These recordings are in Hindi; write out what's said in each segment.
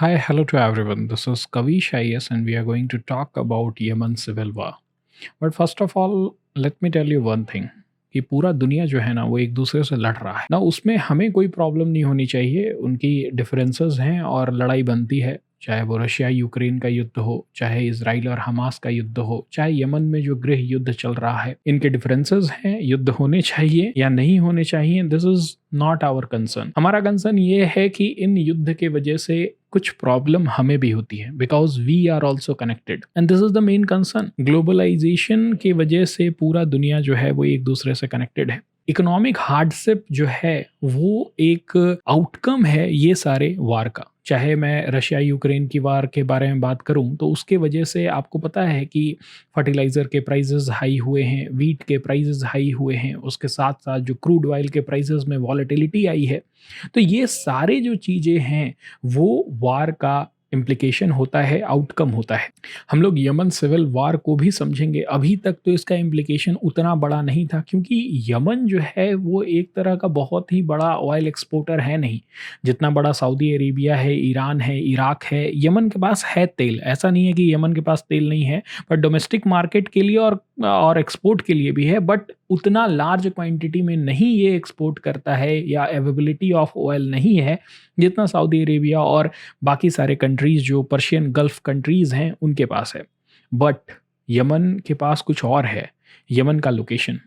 Hi, hello to everyone. This is Kavish IS, and we are going to talk about Yemen civil war. But first of all, let me tell you one thing कि पूरा दुनिया जो है ना वो एक दूसरे से लड़ रहा है ना, उसमें हमें कोई प्रॉब्लम नहीं होनी चाहिए। उनकी डिफरेंसेस हैं और लड़ाई बनती है, चाहे वो रशिया यूक्रेन का युद्ध हो, चाहे इसराइल और हमास का युद्ध हो, चाहे यमन में जो गृह युद्ध चल रहा है। इनके डिफरेंसेस हैं, युद्ध होने चाहिए या नहीं होने चाहिए, this is not our concern. हमारा कंसर्न ये है कि इन युद्ध के वजह से कुछ प्रॉब्लम हमें भी होती है, because we are also connected and this is the main concern. Globalization की वजह से पूरा दुनिया जो है वो एक दूसरे से कनेक्टेड है। इकोनॉमिक हार्डशिप जो है वो एक आउटकम है ये सारे वार का। चाहे मैं रशिया यूक्रेन की वार के बारे में बात करूं तो उसके वजह से आपको पता है कि फर्टिलाइज़र के प्राइसेस हाई हुए हैं, वीट के प्राइसेस हाई हुए हैं, उसके साथ साथ जो क्रूड ऑयल के प्राइसेस में वॉलेटिलिटी आई है। तो ये सारे जो चीज़ें हैं वो वार का इम्प्लीकेशन होता है, आउटकम होता है। हम लोग यमन सिविल वार को भी समझेंगे। अभी तक तो इसका इम्प्लीकेशन उतना बड़ा नहीं था, क्योंकि यमन जो है वो एक तरह का बहुत ही बड़ा ऑयल एक्सपोर्टर है नहीं। जितना बड़ा सऊदी अरेबिया है, ईरान है, इराक है, यमन के पास है तेल। ऐसा नहीं है कि यमन के पास तेल नहीं है, पर डोमेस्टिक मार्केट के लिए और एक्सपोर्ट के लिए भी है, बट उतना लार्ज क्वांटिटी में नहीं ये एक्सपोर्ट करता है, या अवेलेबिलिटी ऑफ ऑयल नहीं है जितना सऊदी अरेबिया और बाकी सारे कंट्रीज़ जो पर्शियन गल्फ कंट्रीज़ हैं उनके पास है। बट यमन के पास कुछ और है। यमन का लोकेशन,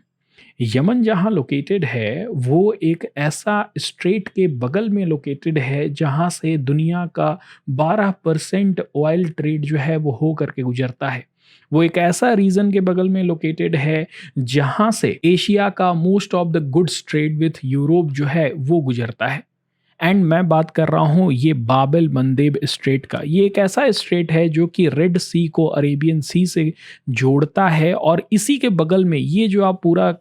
यमन जहाँ लोकेटेड है वो एक ऐसा स्ट्रेट के बगल में लोकेटेड है जहाँ से दुनिया का 12% ऑयल ट्रेड जो है वो हो करके गुजरता है। वो एक ऐसा रीजन के बगल में लोकेटेड है जहाँ से एशिया का most of the goods trade with Europe जो है वो गुजरता है। एंड मैं बात कर रहा हूँ ये बाबेल मंदेब स्ट्रेट का। ये एक ऐसा स्ट्रेट है जो कि रेड सी को अरेबियन सी से जोड़ता है, और इसी के बगल में ये जो आप पूरा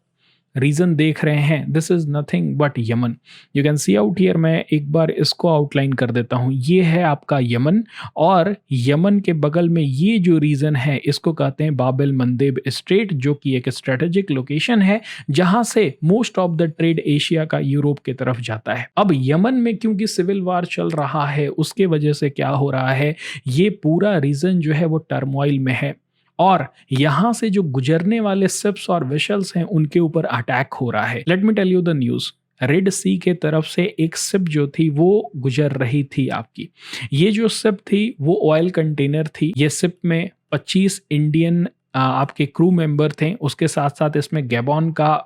रीजन देख रहे हैं, this is nothing but Yemen. You can see out here, मैं एक बार इसको आउटलाइन कर देता हूँ। ये है आपका यमन, और यमन के बगल में ये जो रीजन है इसको कहते हैं बाबेल मंदेब स्ट्रेट, जो कि एक स्ट्रेटेजिक लोकेशन है जहां से most of the trade Asia का यूरोप की तरफ जाता है। अब यमन में क्योंकि सिविल वार चल रहा है उसके वजह से क्या हो रहा है, ये पूरा रीजन जो है वो टर्मोइल में है, और यहां से जो गुजरने वाले शिप्स और वेशल्स हैं उनके ऊपर अटैक हो रहा है। Let me tell you the news. Red sea के तरफ से एक शिप जो थी वो गुजर रही थी आपकी। ये जो शिप थी वो ऑयल कंटेनर थी। ये शिप में 25 इंडियन आपके क्रू मेंबर थे, उसके साथ साथ इसमें गैबॉन का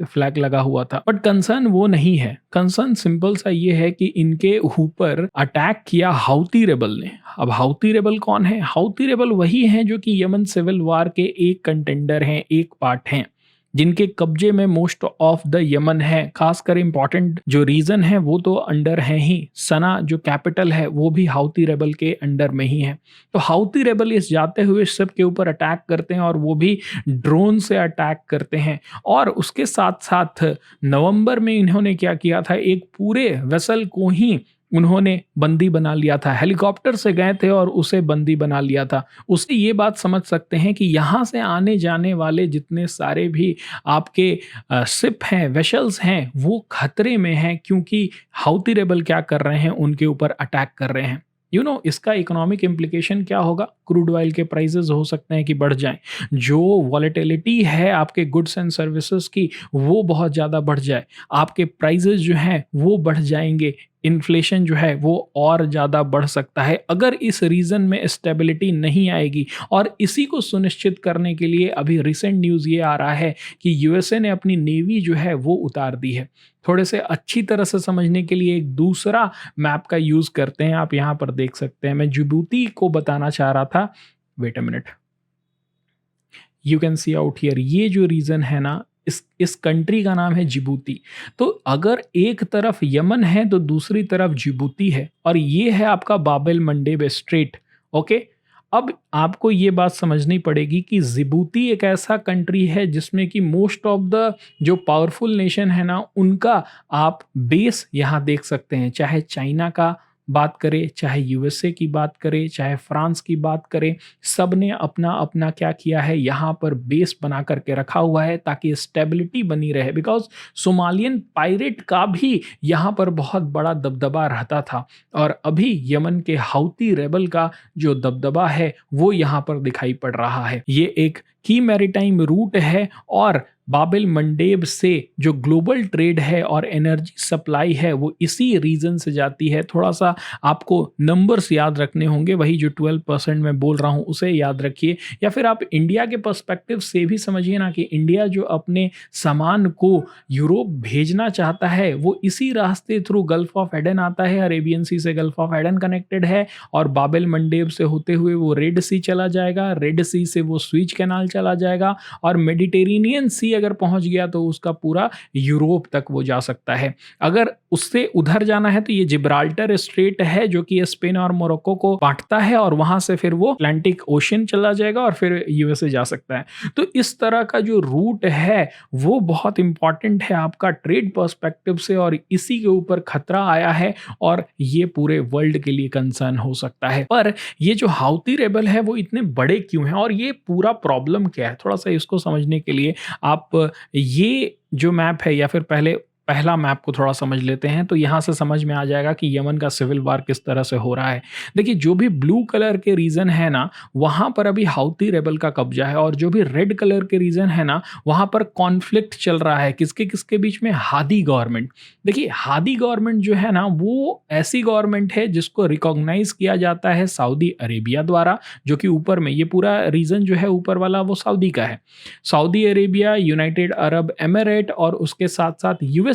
फ्लैग लगा हुआ था। बट कंसर्न वो नहीं है। कंसर्न सिंपल सा ये है कि इनके ऊपर अटैक किया हाउती रेबल ने। अब हाउती रेबल कौन है? हाउती रेबल वही हैं जो कि यमन सिविल वार के एक कंटेंडर हैं, एक पार्ट हैं, जिनके कब्जे में मोस्ट ऑफ द यमन है। खासकर इंपॉर्टेंट जो रीजन है वो तो अंडर है ही, सना जो कैपिटल है वो भी हाउती रेबल के अंडर में ही है। तो हाउती रेबल इस जाते हुए शिप के ऊपर अटैक करते हैं, और वो भी ड्रोन से अटैक करते हैं। और उसके साथ साथ नवंबर में इन्होंने क्या किया था, एक पूरे वेसल को ही उन्होंने बंदी बना लिया था। हेलीकॉप्टर से गए थे और उसे बंदी बना लिया था। उससे ये बात समझ सकते हैं कि यहाँ से आने जाने वाले जितने सारे भी आपके शिप हैं, वेशल्स हैं, वो खतरे में हैं, क्योंकि हाउती रेबल क्या कर रहे हैं, उनके ऊपर अटैक कर रहे हैं। इसका इकोनॉमिक इम्प्लीकेशन क्या होगा? क्रूड ऑयल के प्राइसेस हो सकते हैं कि बढ़ जाएं। जो वॉलेटिलिटी है आपके गुड्स एंड सर्विसेज की वो बहुत ज़्यादा बढ़ जाए, आपके प्राइसेस जो हैं वो बढ़ जाएंगे। इन्फ्लेशन जो है वो और ज़्यादा बढ़ सकता है अगर इस रीजन में स्टेबिलिटी नहीं आएगी। और इसी को सुनिश्चित करने के लिए अभी रिसेंट न्यूज़ ये आ रहा है कि यूएसए ने अपनी नेवी जो है वो उतार दी है। थोड़े से अच्छी तरह से समझने के लिए एक दूसरा मैप का यूज़ करते हैं। आप यहाँ पर देख सकते हैं, मैं जिबूती को बताना चाह रहा था। Wait a minute, you can see out here, ये जो रीजन है ना, इस कंट्री का नाम है जिबूती। तो अगर एक तरफ यमन है तो दूसरी तरफ जिबूती है, और ये है आपका बाबेल मंडेब स्ट्रेट। ओके, अब आपको ये बात समझनी पड़ेगी कि जिबूती एक ऐसा कंट्री है जिसमें कि मोस्ट ऑफ द जो पावरफुल नेशन है ना, उनका आप बेस यहाँ देख सकते हैं। चाहे चाइना का बात करें, चाहे यूएसए की बात करें, चाहे फ्रांस की बात करें, सब ने अपना अपना क्या किया है, यहाँ पर बेस बना करके रखा हुआ है ताकि स्टेबिलिटी बनी रहे। बिकॉज सोमालियन पायरेट का भी यहाँ पर बहुत बड़ा दबदबा रहता था, और अभी यमन के हाउती रेबल का जो दबदबा है वो यहाँ पर दिखाई पड़ रहा है। ये एक की मैरीटाइम रूट है, और बाबिल मंडेब से जो ग्लोबल ट्रेड है और एनर्जी सप्लाई है वो इसी रीजन से जाती है। थोड़ा सा आपको नंबर्स याद रखने होंगे, वही जो 12% मैं बोल रहा हूँ उसे याद रखिए, या फिर आप इंडिया के पर्सपेक्टिव से भी समझिए ना कि इंडिया जो अपने सामान को यूरोप भेजना चाहता है वो इसी रास्ते थ्रू गल्फ ऑफ एडन आता है। अरेबियन सी से गल्फ ऑफ एडन कनेक्टेड है, और बाबिल मंडेब से होते हुए वो रेड सी चला जाएगा, रेड सी से वो स्विच कैनाल चला जाएगा, और मेडिटेरेनियन सी अगर पहुंच गया तो उसका पूरा यूरोप तक वो जा सकता है। अगर उससे उधर जाना है तो ये जिब्राल्टर स्ट्रेट है जो कि स्पेन और मोरक्को को बांटता है, और वहां से फिर वो अटलांटिक ओशन चला जाएगा और फिर यूएसए जा सकता है। तो इस तरह का जो रूट है वो बहुत इंपॉर्टेंट है आपका ट्रेड पर्सपेक्टिव से, और इसी के ऊपर खतरा आया है और ये पूरे वर्ल्ड के लिए कंसर्न हो सकता है। पर ये जो हाउती रेबल है वो इतने बड़े क्यों हैं, और ये पूरा प्रॉब्लम क्या है, थोड़ा सा इसको समझने के लिए आप ये जो मैप है, या फिर पहला मैप को थोड़ा समझ लेते हैं, तो यहाँ से समझ में आ जाएगा कि यमन का सिविल वार किस तरह से हो रहा है। देखिए, जो भी ब्लू कलर के रीजन है ना, वहाँ पर अभी हाउती रेबल का कब्जा है, और जो भी रेड कलर के रीजन है ना, वहाँ पर कॉन्फ्लिक्ट चल रहा है। किसके किसके बीच में? हादी गवर्नमेंट। देखिए, हादी गवर्नमेंट जो है ना वो ऐसी गवर्नमेंट है जिसको रिकॉग्नाइज किया जाता है सऊदी अरेबिया द्वारा, जो कि ऊपर में ये पूरा रीजन जो है ऊपर वाला वो सऊदी का है। Saudi Arabia, United Arab emirate और उसके साथ साथ यूएसए,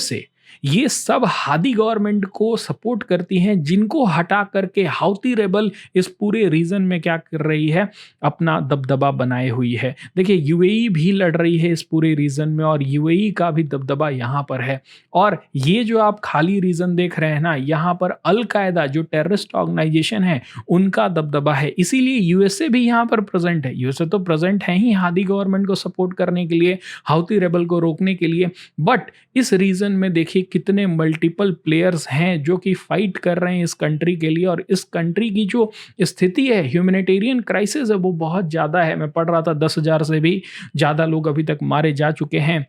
ये सब हादी गवर्नमेंट को सपोर्ट करती हैं, जिनको हटा करके हाउती रेबल इस पूरे रीजन में क्या कर रही है, अपना दबदबा बनाए हुई है। देखिए, यूएई भी लड़ रही है इस पूरे रीजन में, और यूएई का भी दबदबा यहाँ पर है। और ये जो आप खाली रीजन देख रहे हैं ना, यहाँ पर अल कायदा जो टेररिस्ट ऑर्गेनाइजेशन है उनका दबदबा है, इसीलिए यूएसए भी यहाँ पर प्रेजेंट है। यूएसए तो प्रेजेंट है ही हादी गवर्नमेंट को सपोर्ट करने के लिए, हाउती रेबल को रोकने के लिए। बट इस रीजन में देखिए कितने मल्टीपल प्लेयर्स हैं जो कि फाइट कर रहे हैं इस कंट्री के लिए, और इस कंट्री की जो स्थिति है, ह्यूमैनिटेरियन क्राइसिस है, वो बहुत ज़्यादा है। मैं पढ़ रहा था 10,000 से भी ज़्यादा लोग अभी तक मारे जा चुके हैं,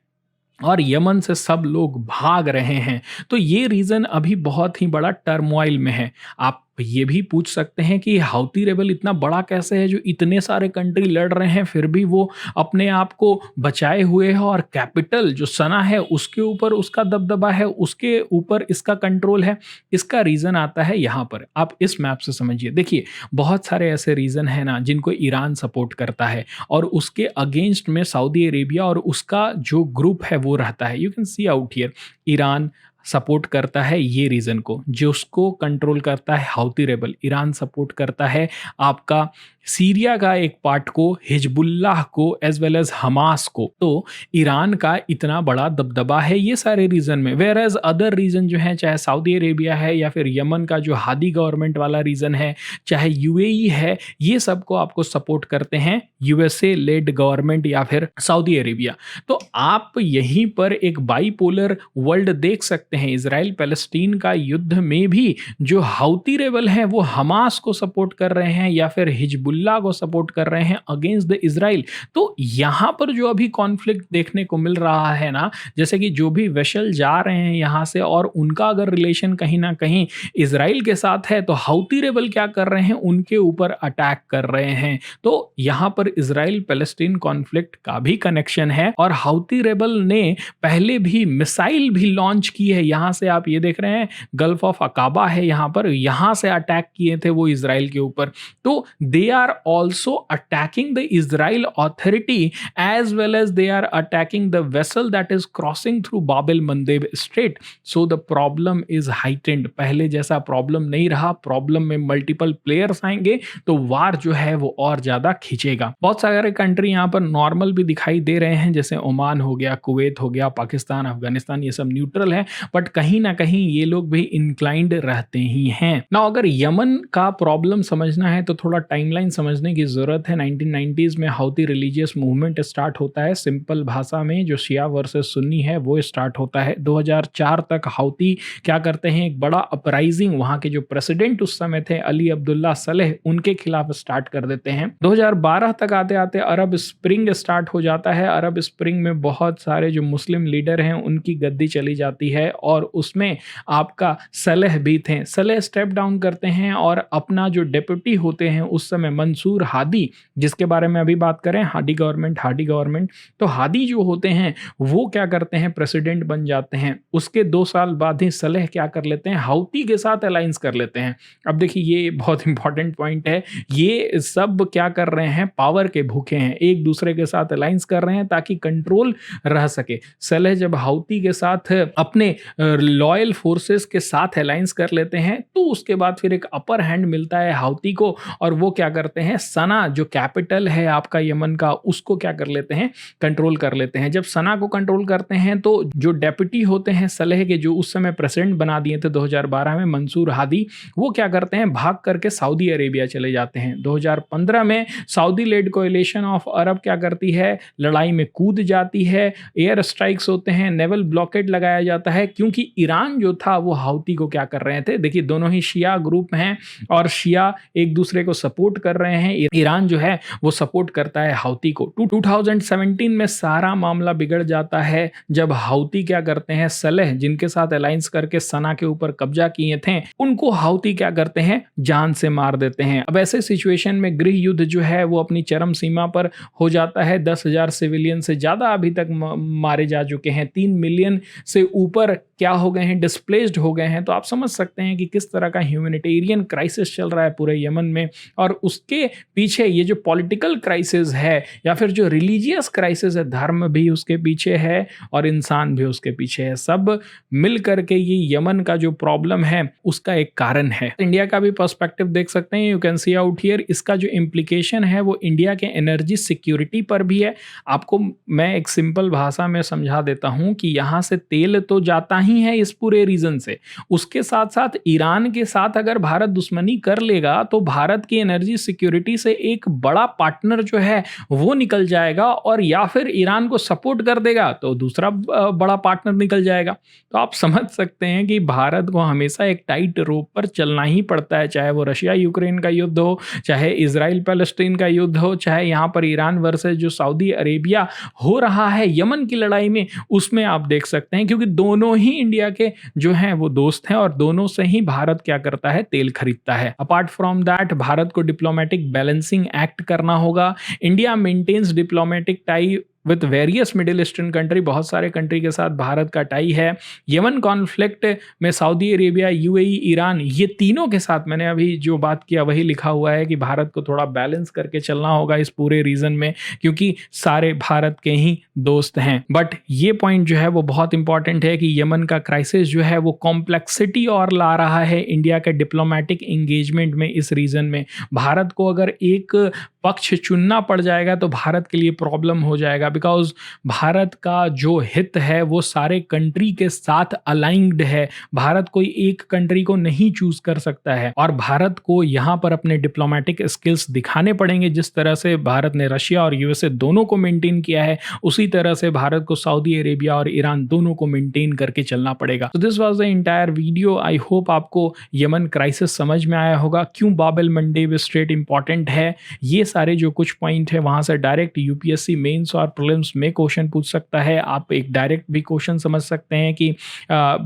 और यमन से सब लोग भाग रहे हैं। तो ये रीज़न अभी बहुत ही बड़ा टर्मोइल में है। आप ये भी पूछ सकते हैं कि हाउती रेबल इतना बड़ा कैसे है, जो इतने सारे कंट्री लड़ रहे हैं फिर भी वो अपने आप को बचाए हुए है, और कैपिटल जो सना है उसके ऊपर उसका दबदबा है, उसके ऊपर इसका कंट्रोल है। इसका रीज़न आता है यहाँ पर, आप इस मैप से समझिए। देखिए, बहुत सारे ऐसे रीज़न है ना जिनको ईरान सपोर्ट करता है, और उसके अगेंस्ट में सऊदी अरेबिया और उसका जो ग्रुप है वो रहता है। You can see out here, Iran support करता है ये रीजन को, जो उसको कंट्रोल करता है हाउती रेबल। ईरान सपोर्ट करता है आपका सीरिया का एक पार्ट को, हिजबुल्लाह को, एज वेल एज हमास को। तो ईरान का इतना बड़ा दबदबा है ये सारे रीजन में। वेयर एज अदर रीजन जो है, चाहे सऊदी अरेबिया है, या फिर यमन का जो हादी गवर्नमेंट वाला रीजन है, चाहे यूएई है, ये सबको आपको सपोर्ट करते हैं यूएसए लेड गवर्नमेंट या फिर सऊदी अरेबिया। तो आप यहीं पर एक बाईपोलर वर्ल्ड देख सकते हैं। इजराइल पैलेस्टीन का युद्ध में भी जो हाउती रेबल हैं वो हमास को सपोर्ट कर रहे हैं, या फिर हिजबुल्लाह को सपोर्ट कर रहे हैं अगेंस्ट द इजराइल। तो यहाँ पर जो अभी कॉन्फ्लिक्ट देखने को मिल रहा है ना, जैसे कि जो भी वेशल जा रहे हैं यहाँ से, और उनका अगर रिलेशन कहीं ना कहीं इजराइल के साथ है, तो हाउती रेबल क्या कर रहे हैं, उनके ऊपर अटैक कर रहे हैं। तो यहाँ पर इजराइल पैलेस्टीन कॉन्फ्लिक्ट का भी कनेक्शन है, और हाउती रेबल ने पहले भी मिसाइल भी लॉन्च की है। यहाँ से आप ये देख रहे हैं, गल्फ ऑफ अकाबा है यहाँ पर, यहाँ से अटैक किए थे वो इजराइल के ऊपर। तो they are also attacking the Israel authority, as well as they are attacking the vessel that is crossing through Bab el Mandeb strait. So the problem is heightened. पहले जैसा प्रॉब्लम नहीं रहा, प्रॉब्लम में मल्टीपल प्लेयर्स आएंगे तो वार जो है वो और ज्यादा खींचेगा। बहुत सारे कंट्री यहाँ पर नॉर्मल भी दिखाई दे रहे हैं, जैसे ओमान हो गया, कुवैत हो गया, पाकिस्तान, अफगानिस्तान, ये सब न्यूट्रल है, बट कहीं ना कहीं ये लोग भी इंक्लाइंड रहते ही हैं ना। अगर यमन का प्रॉब्लम समझना है तो थोड़ा टाइमलाइन टाइमलाइन समझने की ज़रूरत है। 1990s में हाउती रिलीजियस मूवमेंट स्टार्ट होता है, सिंपल भाषा में जो शिया वर्सेस सुन्नी है वो स्टार्ट होता है। 2004 तक हाउती क्या करते हैं, एक बड़ा अपराइजिंग वहाँ के जो प्रेसिडेंट उस समय थे अली अब्दुल्ला सलेह, उनके खिलाफ स्टार्ट कर देते हैं। 2012 तक आते आते अरब स्प्रिंग स्टार्ट हो जाता है। अरब स्प्रिंग में बहुत सारे जो मुस्लिम लीडर हैं उनकी गद्दी चली जाती है और उसमें आपका सलेह भी थे। सलेह स्टेप डाउन करते हैं और अपना जो डेप्यूटी होते हैं उस समय मंसूर हादी, जिसके बारे में अभी बात करें, हादी गवर्नमेंट, तो हादी जो होते हैं वो क्या करते हैं, प्रेसिडेंट बन जाते हैं। उसके 2 साल बाद ही सलेह क्या कर लेते हैं, हाउती के साथ अलायंस कर लेते हैं। अब देखिए ये बहुत इंपॉर्टेंट पॉइंट है, ये सब क्या कर रहे हैं, पावर के भूखे हैं, एक दूसरे के साथ अलायंस कर रहे हैं ताकि कंट्रोल रह सके। सलेह जब हाउती के साथ अपने लॉयल फोर्सेस के साथ अलायंस कर लेते हैं तो उसके बाद फिर एक अपर हैंड मिलता है हाउती को और वो क्या करते हैं, सना जो कैपिटल है आपका यमन का, उसको क्या कर लेते हैं, कंट्रोल कर लेते हैं। जब सना को कंट्रोल करते हैं तो जो डेप्यूटी होते हैं सलेह के, जो उस समय प्रेसिडेंट बना दिए थे 2012 में, मंसूर हादी, वो क्या करते हैं, भाग करके सऊदी अरेबिया चले जाते हैं। 2015 में Saudi led coalition of Arab क्या करती है, लड़ाई में कूद जाती है, एयर स्ट्राइक्स होते हैं, नेवल ब्लॉकेड लगाया जाता है, क्योंकि ईरान जो था वो हाउती को क्या कर रहे थे, देखिए दोनों ही शिया ग्रुप हैं और शिया एक दूसरे को सपोर्ट कर रहे हैं। ईरान जो है वो सपोर्ट करता है हाउती को। 2017 में सारा मामला बिगड़ जाता है जब हाउती क्या करते हैं, सलेह जिनके साथ अलायंस करके सना के ऊपर कब्जा किए थे, उनको हाउती क्या करते हैं, जान से मार देते हैं। अब ऐसे सिचुएशन में गृह युद्ध जो है वो अपनी चरम सीमा पर हो जाता है। 10,000 सिविलियन से ज़्यादा अभी तक मारे जा चुके हैं, 3 मिलियन से ऊपर क्या हो गए हैं, डिस्प्लेस्ड हो गए हैं। तो आप समझ सकते हैं कि किस तरह का ह्यूमैनिटेरियन क्राइसिस चल रहा है पूरे यमन में, और उसके पीछे ये जो पॉलिटिकल क्राइसिस है या फिर जो रिलीजियस क्राइसिस है, धर्म भी उसके पीछे है और इंसान भी उसके पीछे है। सब मिल करके ये यमन का जो प्रॉब्लम है उसका एक कारण है। इंडिया का भी पर्सपेक्टिव देख सकते हैं, you can see out here. इसका जो इम्प्लीकेशन है वो इंडिया के एनर्जी सिक्योरिटी पर भी है। आपको मैं एक सिंपल भाषा में समझा देता हूं कि यहाँ से तेल तो जाता ही है इस पूरे रीजन से, उसके साथ साथ ईरान के साथ अगर भारत दुश्मनी कर लेगा तो भारत की एनर्जी सिक्योरिटी से एक बड़ा पार्टनर जो है वो निकल जाएगा, और या फिर ईरान को सपोर्ट कर देगा तो दूसरा बड़ा पार्टनर निकल जाएगा। तो आप समझ सकते हैं कि भारत को हमेशा एक टाइट रोप पर चलना ही पड़ता है, चाहे वो रशिया यूक्रेन का युद्ध हो, चाहे इजराइल पैलेस्टीन का युद्ध हो, चाहे यहाँ पर ईरान वर्सेस जो सऊदी अरेबिया हो रहा है यमन की लड़ाई में, उसमें आप देख सकते हैं, क्योंकि दोनों ही इंडिया के जो हैं वो दोस्त हैं और दोनों से ही भारत क्या करता है, तेल खरीदता है। अपार्ट फ्रॉम दैट भारत को डिप्लोमेटिक बैलेंसिंग एक्ट करना होगा। India maintains diplomatic tie with various Middle Eastern country, बहुत सारे कंट्री के साथ भारत का टाई है। यमन कॉन्फ्लिक्ट में सऊदी अरेबिया, यूएई, ईरान, ये तीनों के साथ मैंने अभी जो बात किया वही लिखा हुआ है कि भारत को थोड़ा बैलेंस करके चलना होगा इस पूरे रीजन में, क्योंकि सारे भारत के ही दोस्त हैं। बट ये पॉइंट जो है वो बहुत इंपॉर्टेंट है कि यमन का क्राइसिस जो है वो कॉम्प्लेक्सिटी और ला रहा है इंडिया के डिप्लोमेटिक एंगेजमेंट में। इस रीजन में भारत को अगर एक पक्ष चुनना पड़ जाएगा तो भारत के लिए प्रॉब्लम हो जाएगा, बिकॉज भारत का जो हित है वो सारे कंट्री के साथ अलाइंड है। भारत कोई एक कंट्री को नहीं चूज कर सकता है और भारत को यहाँ पर अपने डिप्लोमेटिक स्किल्स दिखाने पड़ेंगे। जिस तरह से भारत ने रशिया और यूएसए दोनों को मेंटेन किया है, उसी तरह से भारत को सऊदी अरेबिया और ईरान दोनों को मेंटेन करके चलना पड़ेगा। तो this was the entire video. I hope आपको यमन क्राइसिस समझ में आया होगा, क्यों बाब एल मंडेब स्ट्रेट इंपॉर्टेंट है। ये सारे जो कुछ पॉइंट है वहां से डायरेक्ट यूपीएससी मेंस और प्रीलिम्स में क्वेश्चन पूछ सकता है। आप एक डायरेक्ट भी क्वेश्चन समझ सकते हैं कि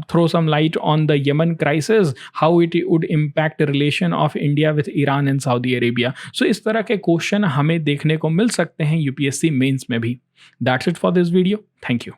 throw some light on the Yemen crisis, how it would impact relation of India with Iran and Saudi Arabia. So इस तरह के क्वेश्चन हमें देखने को मिल सकते हैं यूपीएससी मेंस में भी। That's it for this video. Thank you.